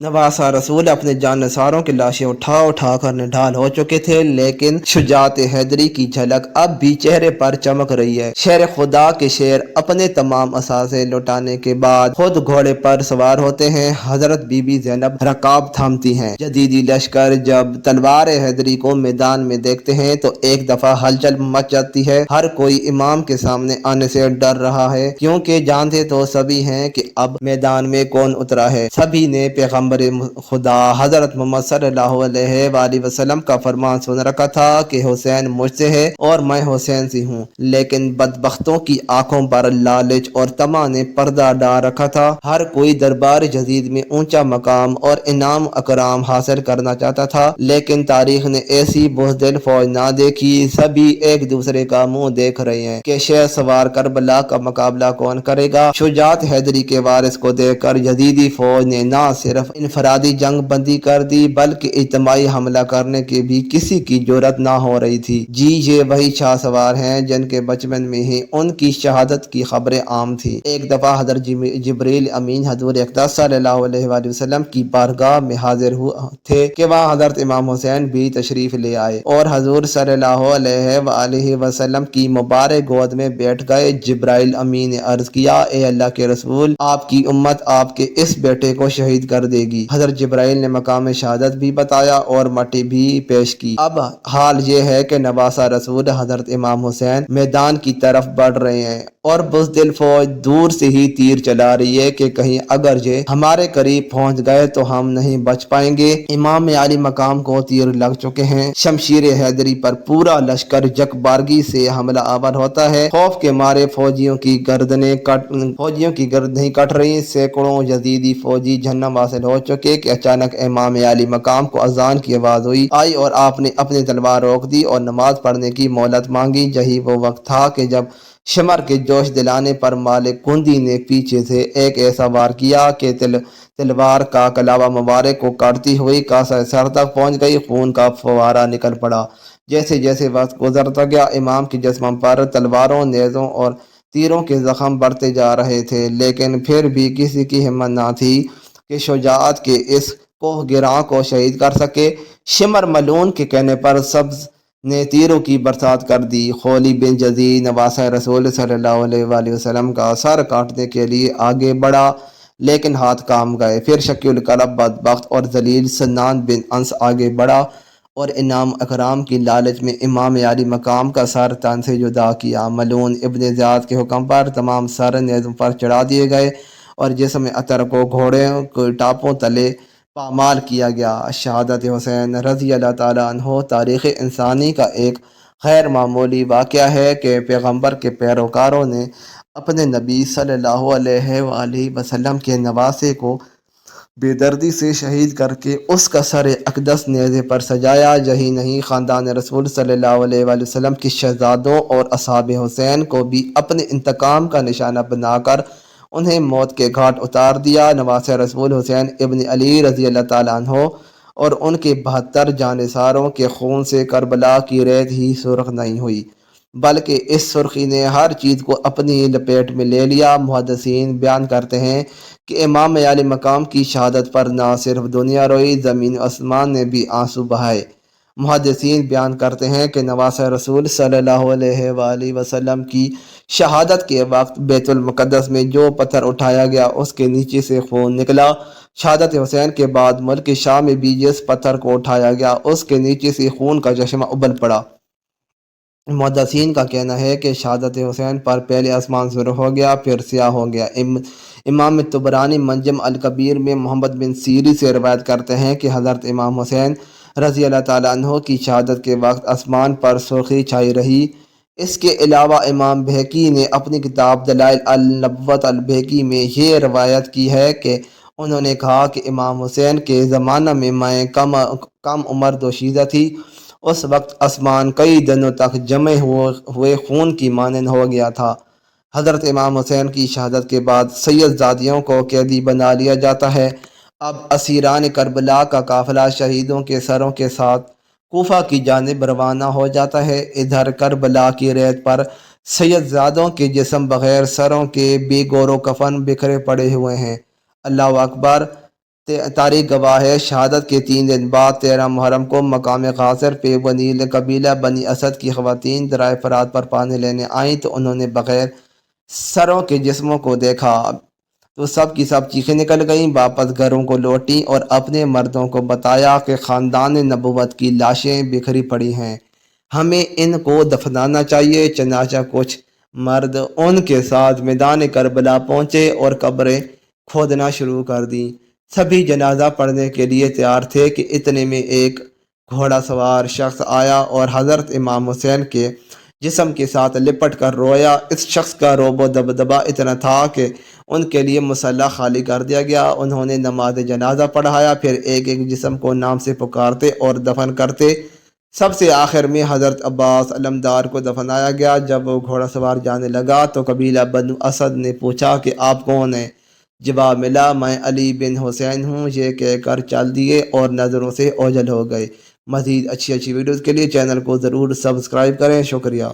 नवासा रसूल अपने जानसारों की लाशें उठा उठा कर निढाल हो चुके थे, लेकिन शुजात हैदरी की झलक अब भी चेहरे पर चमक रही है। शेर खुदा के शेर अपने तमाम असासे लुटाने के बाद खुद घोड़े पर सवार होते हैं। हजरत बीबी ज़ैनब रकाब थामती हैं। जदीदी लश्कर जब तलवार हैदरी को मैदान में देखते हैं तो एक दफा हलचल मच जाती है। हर कोई इमाम के सामने आने से डर रहा है, क्योंकि जानते तो सभी हैं कि अब मैदान में कौन उतरा है। सभी ने पैगंबर खुदा हजरत मोहम्मद सल्लल्लाहु अलैहि वसल्लम का फरमान सुन रखा था कि हुसैन मुझसे है और मैं हुसैन से हूँ, लेकिन बदबख्तों की आंखों पर लालच और तमा ने पर्दा डाल रखा था। हर कोई दरबार जदीद में ऊंचा मकाम और इनाम अकराम हासिल करना चाहता था, लेकिन तारीख ने ऐसी बुज़दिल फौज ना देखी। सभी एक दूसरे का मुंह देख रहे हैं कि शेर सवार करबला का मुकाबला कौन करेगा। शुजात हैदरी के वारिस को देखकर जदीदी फौज ने ना सिर्फ इनफरादी जंग बंदी कर दी, बल्कि इज्तिमाई हमला करने की भी किसी की जुर्रत ना हो रही थी। जी, ये वही शाह सवार हैं जिनके बचपन में ही उनकी शहादत की खबरें आम थी। एक दफा हजरत जिब्रील अमीन हजूर अक़दस सल्लल्लाहु अलैहि वसल्लम की बारगाह में हाजिर हुए थे कि वहाँ हजरत इमाम हुसैन भी तशरीफ ले आए और हजूर सल्लल्लाहु अलैहि वसल्लम की मुबारक गोद में बैठ गए। जिब्राइल अमीन ने अर्ज किया, ए अल्लाह के रसूल, आपकी उम्मत आपके इस बेटे को शहीद कर देगी। हजरत जिब्राइल ने मकाम शहादत भी बताया और मट्टी भी पेश की। अब हाल ये है कि नवासा रसूल हजरत इमाम हुसैन मैदान की तरफ बढ़ रहे हैं और बुज़दिल फौज दूर से ही तीर चला रही है कि कहीं अगर ये हमारे करीब पहुंच गए तो हम नहीं बच पाएंगे। इमाम आली मकाम को तीर लग चुके हैं। शमशीर हैदरी पर पूरा लश्कर जकबारगी से हमला आवर होता है। खौफ के मारे फौजियों की गर्दनें कट रही। सैकड़ों यजीदी फौजी जहन्नम वासिल हो चुके कि अचानक इमाम आली मकाम को अजान की आवाज आई और आपने अपनी तलवार रोक दी और नमाज पढ़ने की मोहलत मांगी। यही वो वक्त था कि जब शमर के जोश दिलाने पर मालिक कुंदी ने पीछे से एक ऐसा वार किया कि तलवार का कलावा मुबारक को काटती हुई कासा सर तक पहुंच गई। खून का फवारा निकल पड़ा। जैसे जैसे वक्त गुजरता गया, इमाम के जिस्म पर तलवारों, नेज़ों और तीरों के जख्म बढ़ते जा रहे थे, लेकिन फिर भी किसी की हिम्मत ना थी कि शुजाअत के इस कोह गिरां को शहीद कर सके। शिमर मलून के कहने पर सब ने तीरों की बरसात कर दी। खोली बिन जजी नवासा रसूल सल्लल्लाहु अलैहि वसल्लम का सर काटने के लिए आगे बढ़ा, लेकिन हाथ काम गए। फिर शकील कलब बदबख्त और जलील सन्नान बिन अंस आगे बढ़ा और इनाम अकराम की लालच में इमाम आली मकाम का सर तन से जुदा किया। मलून इब्न ज़ियाद के हुक्म पर तमाम सर नेज़ों पर चढ़ा दिए गए और जिसमें अतर को घोड़े को टापों तले पामाल किया गया। शहादत हुसैन रज़ी अल्लाह ताला अन्हो तारीख़ इंसानी का एक गैर मामूली वाक़या है कि पैगंबर के पैरोकारों ने अपने नबी सल्लल्लाहु अलैहि वसल्लम के नवासे को बेदर्दी से शहीद करके उसका सर अक़दस नेज़े पर सजाया। यही नहीं, ख़ानदान रसूल सल्लल्लाहु अलैहि वसल्लम के शहज़ादों और असहाब हुसैन को भी अपने इंतकाम का निशाना बनाकर उन्हें मौत के घाट उतार दिया। नवासे रसूल हुसैन इब्न अली रज़ी अल्लाह ताला अन्हो और उनके 72 जानिसारों के खून से करबला की रेत ही सुर्ख नहीं हुई, बल्कि इस सुर्खी ने हर चीज़ को अपनी लपेट में ले लिया। मुहद्दिसीन बयान करते हैं कि इमाम आली मकाम की शहादत पर ना सिर्फ दुनिया रोई, ज़मीन आसमान ने भी आंसू बहाए। मुहद्दिसीन बयान करते हैं कि नवासा रसूल सल्लल्लाहु अलैहि वसल्लम की शहादत के वक्त बैतुल मुक़द्दस में जो पत्थर उठाया गया उसके नीचे से खून निकला। शहादत हुसैन के बाद मुल्क शाम में भी जिस पत्थर को उठाया गया उसके नीचे से खून का चश्मा उबल पड़ा। मुहद्दिसीन का कहना है कि शहादत हुसैन पर पहले आसमान शुरू हो गया, फिर स्याह हो गया। इमाम तबरानी मंजम अल कबीर में मोहम्मद बिन सीरी से रवायत करते हैं कि हज़रत इमाम हुसैन रज़ी अल्लाह ताला अन्हो की शहादत के वक्त आसमान पर सुर्खी छाई रही। इसके अलावा इमाम बहकी ने अपनी किताब दलाइल अल नबवत अल बहकी में ये रवायत की है कि उन्होंने कहा कि इमाम हुसैन के ज़माना में मैं कम उम्र दोशीज़ा थी। उस वक्त आसमान कई दिनों तक जमे हुए खून की मानंद हो गया था। हज़रत इमाम हुसैन की शहादत के बाद सैयदजादियों को कैदी बना लिया जाता है। अब असीरान करबला का काफिला शहीदों के सरों के साथ कूफा की जानिब रवाना हो जाता है। इधर करबला की रेत पर सैयदजादों के जिस्म बगैर सरों के बेगौरो कफन बिखरे पड़े हुए हैं। अल्लाह अकबर। تاریخ گواہ ہے شہادت کے 3 دن بعد 13 محرم کو مقام قاصر پہ ونیل قبیلہ بنی اسد کی خواتین درائے فرات پر پانی لینے آئیں تو انہوں نے بغیر سروں کے جسموں کو دیکھا تو سب کی سب چیخیں نکل گئیں، واپس گھروں کو لوٹیں اور اپنے مردوں کو بتایا کہ خاندان نبوت کی لاشیں بکھری پڑی ہیں، ہمیں ان کو دفنانا چاہیے۔ چنانچہ کچھ مرد ان کے ساتھ میدان کربلا پہنچے اور قبریں کھودنا شروع کر دیں۔ سبھی جنازہ پڑھنے کے لیے تیار تھے کہ اتنے میں ایک گھوڑا سوار شخص آیا اور حضرت امام حسین کے جسم کے ساتھ لپٹ کر رویا۔ اس شخص کا روب و دبدبا اتنا تھا کہ ان کے لیے مصلی خالی کر دیا گیا۔ انہوں نے نماز جنازہ پڑھایا، پھر ایک ایک جسم کو نام سے پکارتے اور دفن کرتے۔ سب سے آخر میں حضرت عباس علمدار کو دفنایا گیا۔ جب وہ گھوڑا سوار جانے لگا تو قبیلہ بنو اسد نے پوچھا کہ آپ کون ہیں؟ جواب ملا، میں علی بن حسین ہوں۔ یہ کہہ کر چل دیے اور نظروں سے اوجھل ہو گئے۔ مزید اچھی ویڈیوز کے لیے چینل کو ضرور سبسکرائب کریں۔ شکریہ۔